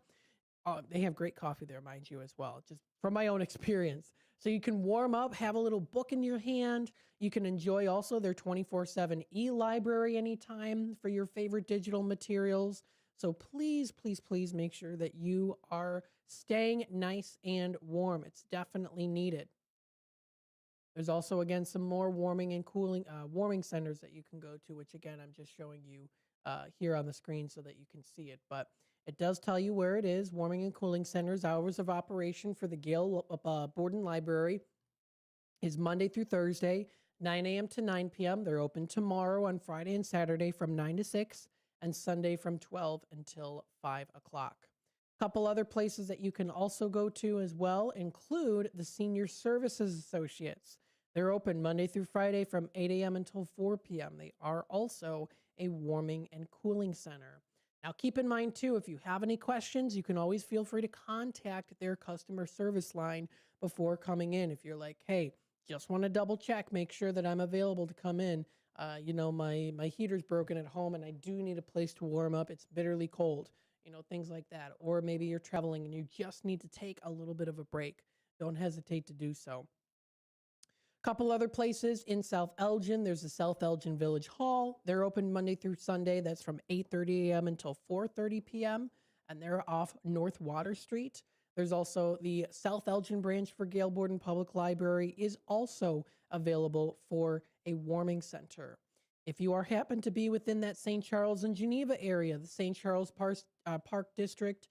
They have great coffee there, mind you, as well, just from my own experience. So you can warm up, have a little book in your hand. You can enjoy also their 24/7 e-library anytime for your favorite digital materials. So please, please, please make sure that you are staying nice and warm. It's definitely needed. There's also, again, some more warming and cooling, warming centers that you can go to, which, again, I'm just showing you here on the screen so that you can see it. But it does tell you where it is. Warming and cooling centers, hours of operation for the Gail Borden Library is Monday through Thursday, 9 a.m. to 9 p.m. They're open tomorrow on Friday and Saturday from 9 to 6. And Sunday from 12 until 5 o'clock. A couple other places that you can also go to as well include the Senior Services Associates. They're open Monday through Friday from 8 a.m. until 4 p.m. They are also a warming and cooling center. Now, keep in mind, too, if you have any questions, you can always feel free to contact their customer service line before coming in. If you're like, hey, just want to double check, make sure that I'm available to come in. My heater's broken at home and I do need a place to warm up. It's bitterly cold, things like that. Or maybe you're traveling and you just need to take a little bit of a break. Don't hesitate to do so. A couple other places in South Elgin. There's the South Elgin Village Hall. They're open Monday through Sunday. That's from 8:30 a.m. until 4:30 p.m. And they're off North Water Street. There's also the South Elgin branch for Gail Borden Public Library is also available for a warming center. If you happen to be within that St. Charles and Geneva area, the St. Charles Park District,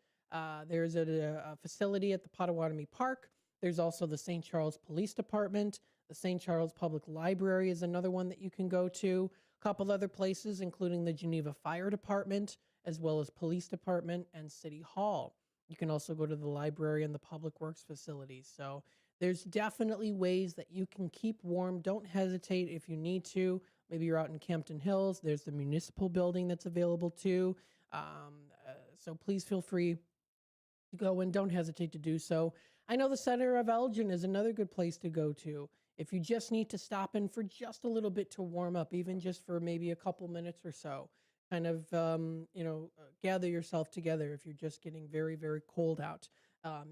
there's a facility at the Potawatomi Park. There's also the St. Charles Police Department. The St. Charles Public Library is another one that you can go to. A couple other places, including the Geneva Fire Department, as well as Police Department and City Hall. You can also go to the library and the Public Works facilities. So there's definitely ways that you can keep warm. Don't hesitate if you need to. Maybe you're out in Campton Hills. There's the municipal building that's available too. So please feel free to go and don't hesitate to do so. I know the center of Elgin is another good place to go to. If you just need to stop in for just a little bit to warm up, even just for maybe a couple minutes or so, kind of, gather yourself together if you're just getting very, very cold out.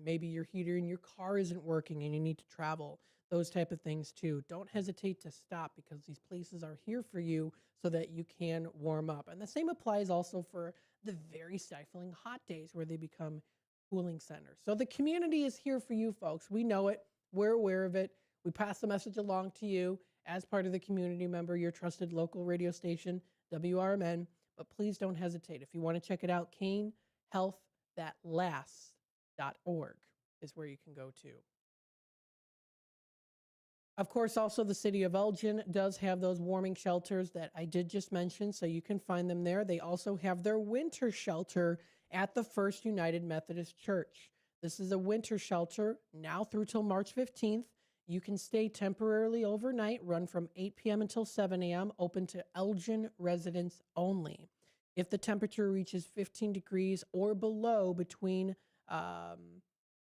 Maybe your heater in your car isn't working and you need to travel. Those type of things too. Don't hesitate to stop because these places are here for you so that you can warm up. And the same applies also for the very stifling hot days where they become cooling centers. So the community is here for you folks. We know it. We're aware of it. We pass the message along to you as part of the community member, your trusted local radio station, WRMN. But please don't hesitate. If you want to check it out, canehealththatlasts.org is where you can go to. Of course, also the city of Elgin does have those warming shelters that I did just mention, so you can find them there. They also have their winter shelter at the First United Methodist Church. This is a winter shelter now through till March 15th. You can stay temporarily overnight, run from 8 p.m. until 7 a.m., open to Elgin residents only. If the temperature reaches 15 degrees or below between,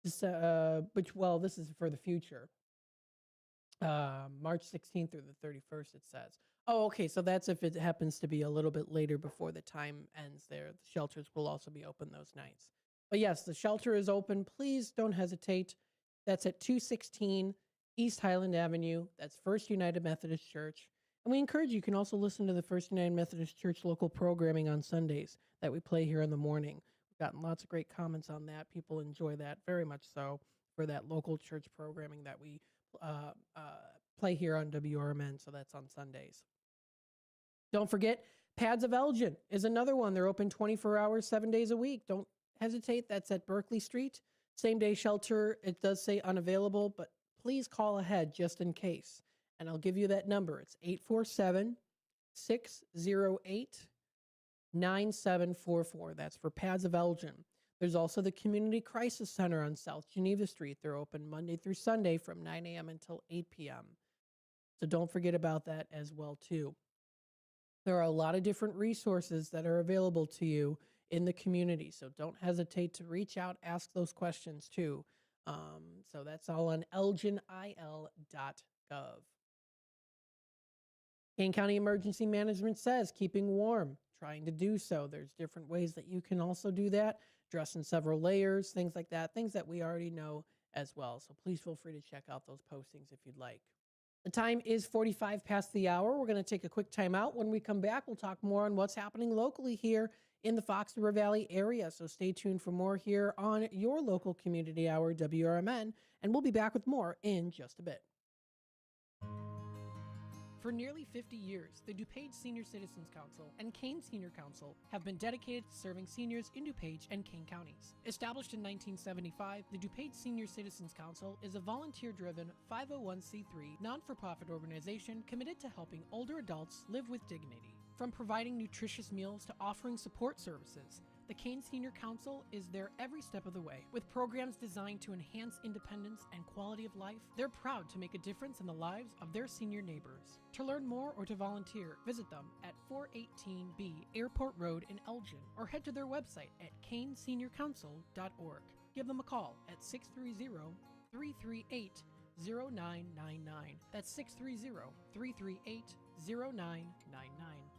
this is for the future. March 16th through the 31st, it says. Oh, okay. So that's if it happens to be a little bit later before the time ends there. The shelters will also be open those nights. But yes, the shelter is open. Please don't hesitate. That's at 216 East Highland Avenue. That's First United Methodist Church. And we encourage you can also listen to the First United Methodist Church local programming on Sundays that we play here in the morning. We've gotten lots of great comments on that. People enjoy that very much so for that local church programming that we play here on WRMN, so that's on Sundays. Don't forget, Pads of Elgin is another one. They're open 24 hours, 7 days a week. Don't hesitate. That's at Berkeley Street. Same-day shelter. It does say unavailable, but please call ahead just in case. And I'll give you that number. It's 847-608-9744. That's for Pads of Elgin. There's also the Community Crisis Center on South Geneva Street. They're open Monday through Sunday from 9 a.m. until 8 p.m. So don't forget about that as well, too. There are a lot of different resources that are available to you in the community. So don't hesitate to reach out, ask those questions, too. So that's all on elginil.gov. Kane County Emergency Management says keeping warm, trying to do so. There's different ways that you can also do that. Dress in several layers, things like that, things that we already know as well. So please feel free to check out those postings if you'd like. The time is 45 past the hour. We're going to take a quick time out. When we come back, we'll talk more on what's happening locally here in the Fox River Valley area. So stay tuned for more here on your local community hour, WRMN, and we'll be back with more in just a bit. For nearly 50 years, the DuPage Senior Citizens Council and Kane Senior Council have been dedicated to serving seniors in DuPage and Kane counties. Established in 1975, the DuPage Senior Citizens Council is a volunteer-driven 501c3 non-for-profit organization committed to helping older adults live with dignity. From providing nutritious meals to offering support services, the Kane Senior Council is there every step of the way. With programs designed to enhance independence and quality of life, they're proud to make a difference in the lives of their senior neighbors. To learn more or to volunteer, visit them at 418B Airport Road in Elgin or head to their website at caneseniorcouncil.org. Give them a call at 630-338-0999. That's 630-338-0999.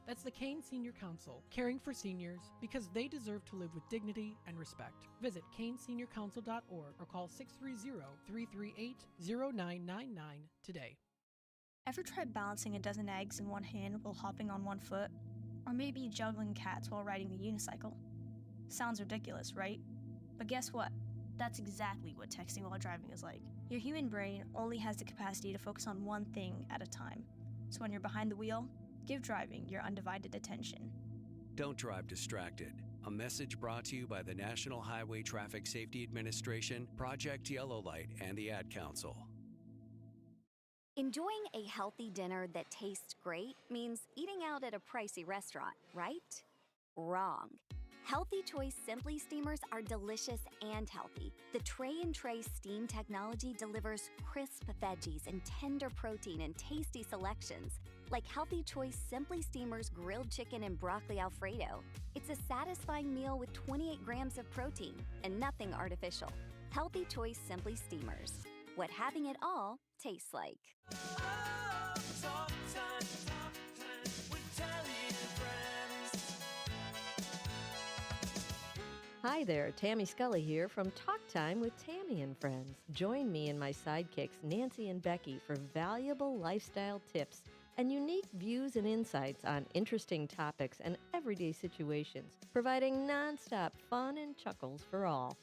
That's the Kane Senior Council, caring for seniors because they deserve to live with dignity and respect. Visit caneseniorcouncil.org or call 630-338-0999 today. Ever tried balancing a dozen eggs in one hand while hopping on one foot? Or maybe juggling cats while riding the unicycle? Sounds ridiculous, right? But guess what? That's exactly what texting while driving is like. Your human brain only has the capacity to focus on one thing at a time. So when you're behind the wheel, give driving your undivided attention. Don't drive distracted. A message brought to you by the National Highway Traffic Safety Administration, Project Yellow Light, and the Ad Council. Enjoying a healthy dinner that tastes great means eating out at a pricey restaurant, right? Wrong. Healthy Choice Simply Steamers are delicious and healthy. The Tray and Tray steam technology delivers crisp veggies and tender protein in tasty selections, like Healthy Choice Simply Steamers grilled chicken and broccoli Alfredo. It's a satisfying meal with 28 grams of protein and nothing artificial. Healthy Choice Simply Steamers. What having it all tastes like. Hi there, Tammy Scully here from Talk Time with Tammy and Friends. Join me and my sidekicks Nancy and Becky for valuable lifestyle tips and unique views and insights on interesting topics and everyday situations, providing nonstop fun and chuckles for all.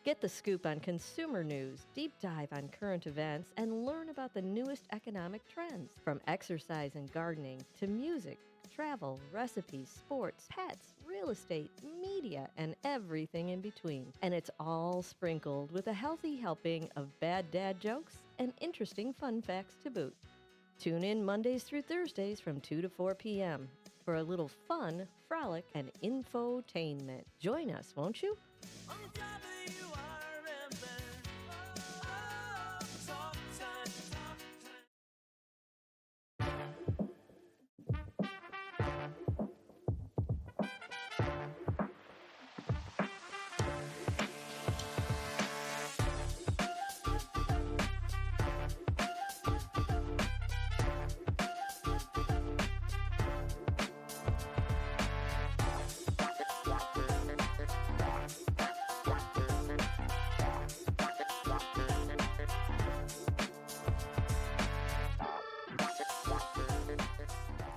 Get the scoop on consumer news, deep dive on current events, and learn about the newest economic trends, from exercise and gardening to music, travel, recipes, sports, pets, real estate, media, and everything in between. And it's all sprinkled with a healthy helping of bad dad jokes and interesting fun facts to boot. Tune in Mondays through Thursdays from 2 to 4 p.m. for a little fun, frolic, and infotainment. Join us, won't you?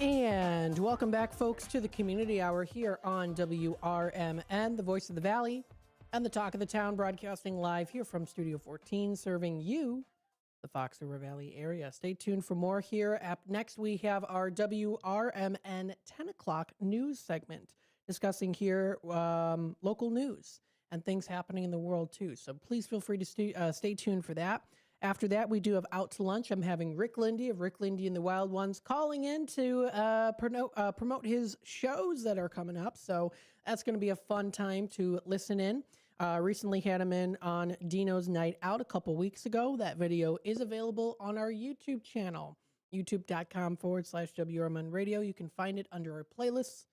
And welcome back, folks, to the Community Hour here on WRMN, the voice of the Valley, and the talk of the town, broadcasting live here from Studio 14, serving you, the Fox River Valley area. Stay tuned for more here. Up next, we have our WRMN 10 o'clock news segment, discussing here local news and things happening in the world, too. So please feel free to stay tuned for that. After that, we do have Out to Lunch. I'm having Rick Lindy of Rick Lindy and the Wild Ones calling in to promote his shows that are coming up. So that's going to be a fun time to listen in. Recently had him in on Dino's Night Out a couple weeks ago. That video is available on our YouTube channel, youtube.com/WRMN Radio. You can find it under our playlists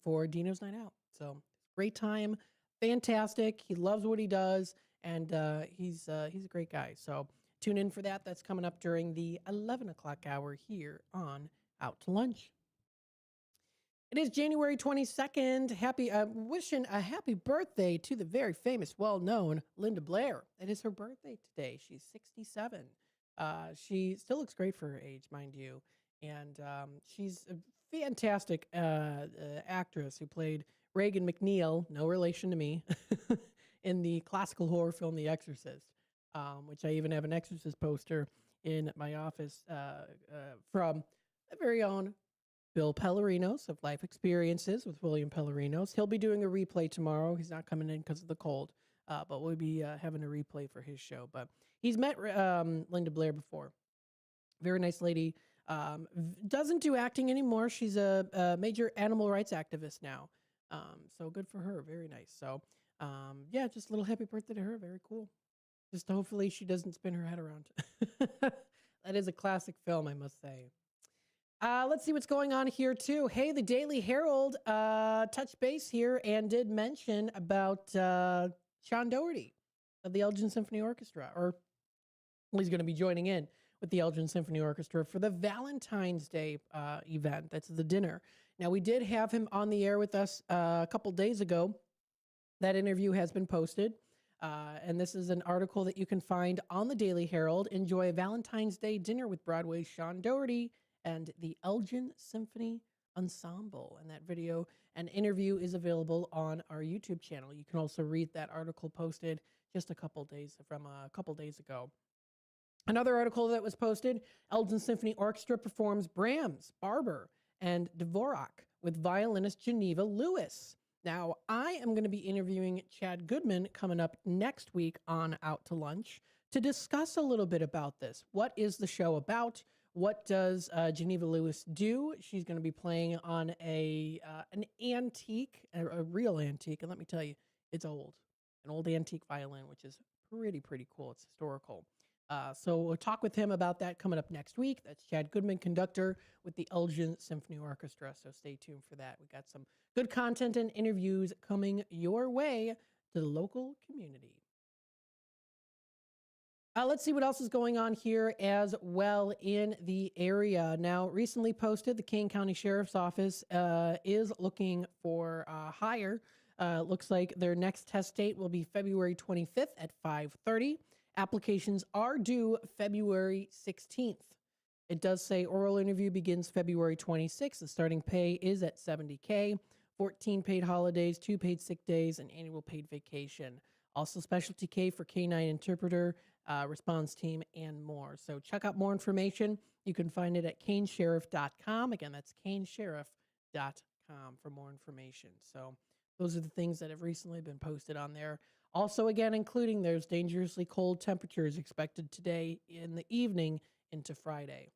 for Dino's Night Out. So great time, fantastic. He loves what he does. And he's a great guy. So tune in for that. That's coming up during the 11 o'clock hour here on Out to Lunch. It is January 22nd. Wishing a happy birthday to the very famous, well-known Linda Blair. It is her birthday today. She's 67. She still looks great for her age, mind you. And she's a fantastic actress who played Reagan McNeil, no relation to me, in the classical horror film The Exorcist, which I even have an Exorcist poster in my office from the very own Bill Pellerinos of Life Experiences with William Pellerinos. He'll be doing a replay tomorrow. He's not coming in because of the cold, but we'll be having a replay for his show. But he's met Linda Blair before. Very nice lady. Doesn't do acting anymore. She's a major animal rights activist now. So good for her. Very nice. So yeah, just a little happy birthday to her. Very cool. Just hopefully she doesn't spin her head around. That is a classic film, I must say. Let's see what's going on here, too. Hey, the Daily Herald touched base here and did mention about Sean Doherty of the Elgin Symphony Orchestra, or he's going to be joining in with the Elgin Symphony Orchestra for the Valentine's Day event. That's the dinner. Now, we did have him on the air with us a couple days ago. That interview has been posted, and this is an article that you can find on the Daily Herald. Enjoy a Valentine's Day dinner with Broadway's Sean Doherty and the Elgin Symphony Ensemble. And that video and interview is available on our YouTube channel. You can also read that article posted just a couple days ago. Another article that was posted, Elgin Symphony Orchestra performs Brahms, Barber, and Dvorak with violinist Geneva Lewis. Now, I am going to be interviewing Chad Goodman coming up next week on Out to Lunch to discuss a little bit about this. What is the show about? What does Geneva Lewis do? She's going to be playing on an antique, a real antique, and let me tell you, it's old. An old antique violin, which is pretty cool. It's historical. So we'll talk with him about that coming up next week. That's Chad Goodman, conductor with the Elgin Symphony Orchestra. So stay tuned for that. We got some good content and interviews coming your way to the local community. Let's see what else is going on here as well in the area. Now, recently posted, the Kane County Sheriff's Office is looking for hire. Looks like their next test date will be February 25th at 5:30. Applications are due February 16th. It does say oral interview begins February 26th. The starting pay is at $70K, 14 paid holidays, 2 paid sick days, and annual paid vacation. Also specialty K for K9 interpreter, response team, and more. So check out more information. You can find it at canesheriff.com. Again, that's canesheriff.com for more information. So those are the things that have recently been posted on there. Also, again, including there's dangerously cold temperatures expected today in the evening into Friday.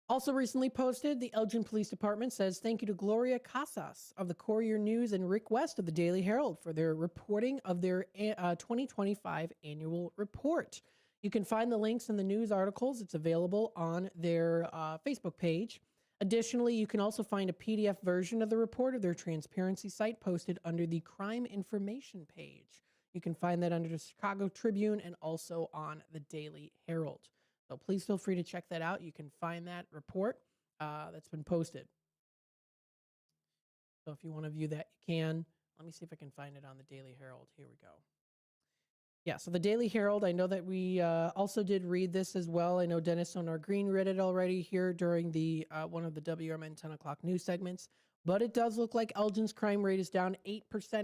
Also recently posted, the Elgin Police Department says thank you to Gloria Casas of the Courier News and Rick West of the Daily Herald for their reporting of their 2025 annual report. You can find the links in the news articles. It's available on their Facebook page. Additionally, you can also find a PDF version of the report of their transparency site posted under the crime information page. You can find that under the Chicago Tribune and also on the Daily Herald. So please feel free to check that out. You can find that report that's been posted. So if you want to view that, you can. Let me see if I can find it on the Daily Herald. Here we go. Yeah, so the Daily Herald, I know that we also did read this as well. I know Dennis Onar Green read it already here during the one of the WRMN 10 o'clock news segments. But it does look like Elgin's crime rate is down 8%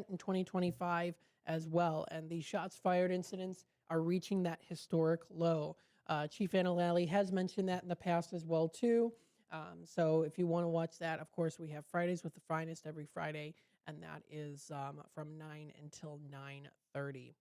in 2025 as well. And the shots fired incidents are reaching that historic low. Chief Anilali has mentioned that in the past as well, too. So if you want to watch that, of course, we have Fridays with the Finest every Friday, and that is from 9 until 9:30.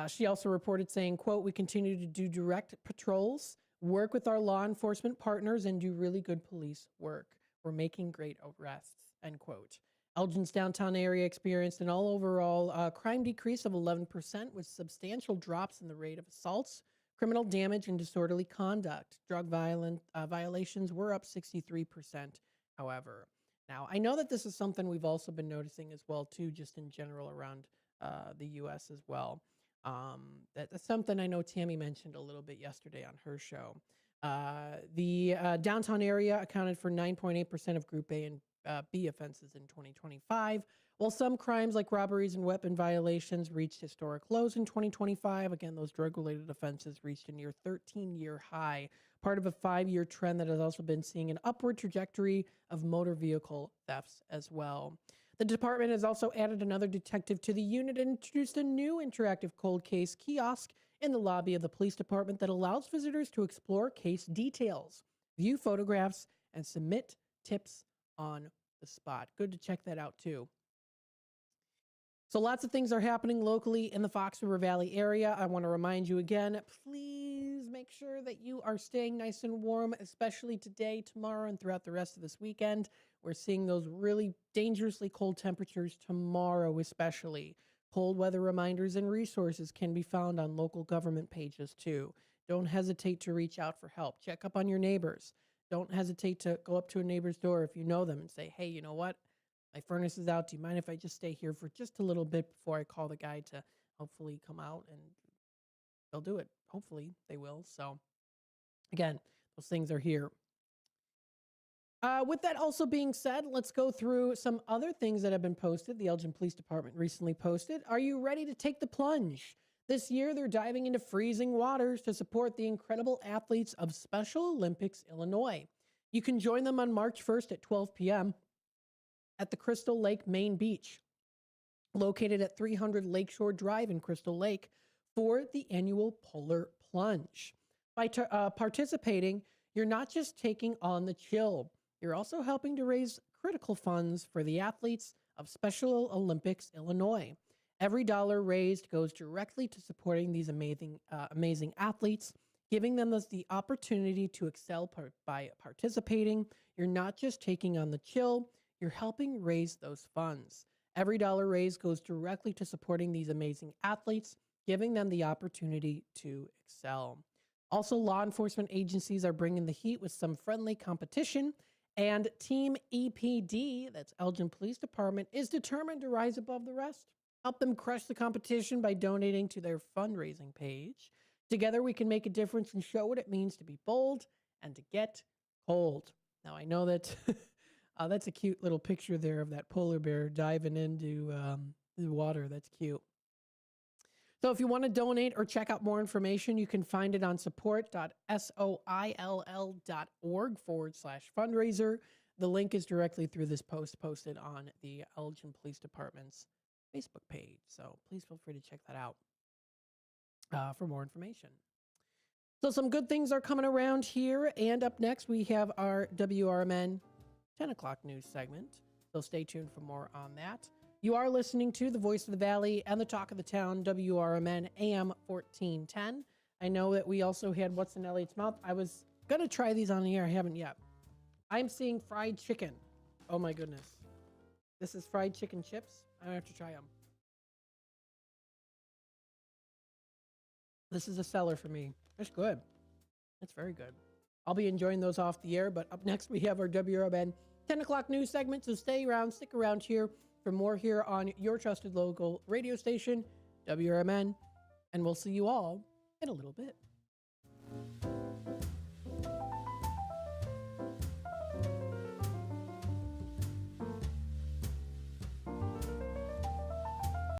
She also reported saying, quote, we continue to do direct patrols, work with our law enforcement partners, and do really good police work. We're making great arrests, end quote. Elgin's downtown area experienced an all-overall crime decrease of 11% with substantial drops in the rate of assaults, criminal damage, and disorderly conduct. Drug violations were up 63%, however. Now, I know that this is something we've also been noticing as well, too, just in general around the U.S. as well. That's something I know Tammy mentioned a little bit yesterday on her show. The downtown area accounted for 9.8% of Group A and B offenses in 2025, while some crimes like robberies and weapon violations reached historic lows in 2025. Again, those drug-related offenses reached a near 13-year high, part of a 5-year trend that has also been seeing an upward trajectory of motor vehicle thefts as well. The department has also added another detective to the unit and introduced a new interactive cold case kiosk in the lobby of the police department that allows visitors to explore case details, view photographs, and submit tips on the spot. Good to check that out too. So lots of things are happening locally in the Fox River Valley area. I want to remind you again, please make sure that you are staying nice and warm, especially today, tomorrow, and throughout the rest of this weekend. We're seeing those really dangerously cold temperatures tomorrow, especially. Cold weather reminders and resources can be found on local government pages too. Don't hesitate to reach out for help. Check up on your neighbors. Don't hesitate to go up to a neighbor's door if you know them and say, hey, you know what? My furnace is out. Do you mind if I just stay here for just a little bit before I call the guy to hopefully come out? And they'll do it. Hopefully they will. So again, those things are here. With that also being said, let's go through some other things that have been posted. The Elgin Police Department recently posted. Are you ready to take the plunge? This year, they're diving into freezing waters to support the incredible athletes of Special Olympics Illinois. You can join them on March 1st at 12 p.m. at the Crystal Lake Main Beach, located at 300 Lakeshore Drive in Crystal Lake, for the annual Polar Plunge. By participating, you're not just taking on the chill, you're also helping to raise critical funds for the athletes of Special Olympics Illinois. Every dollar raised goes directly to supporting these amazing athletes, giving them the opportunity to excel by participating. You're not just taking on the chill, you're helping raise those funds. Every dollar raised goes directly to supporting these amazing athletes, giving them the opportunity to excel. Also, law enforcement agencies are bringing the heat with some friendly competition, and Team EPD, that's Elgin Police Department, is determined to rise above the rest. Help them crush the competition by donating to their fundraising page. Together, we can make a difference and show what it means to be bold and to get cold. Now, I know that that's a cute little picture there of that polar bear diving into the water. That's cute. So if you want to donate or check out more information, you can find it on support.soill.org/fundraiser. The link is directly through this post posted on the Elgin Police Department's Facebook page. So please feel free to check that out for more information. So some good things are coming around here. And up next, we have our WRMN 10 o'clock news segment. So stay tuned for more on that. You are listening to the Voice of the Valley and the Talk of the Town, WRMN AM 1410. I know that we also had What's in Elliot's Mouth. I was going to try these on the air. I haven't yet. I'm seeing fried chicken. Oh my goodness. This is fried chicken chips. I have to try them. This is a seller for me. That's good. That's very good. I'll be enjoying those off the air, but up next we have our WRMN 10 o'clock news segment, so stick around here for more here on your trusted local radio station, WRMN, and we'll see you all in a little bit.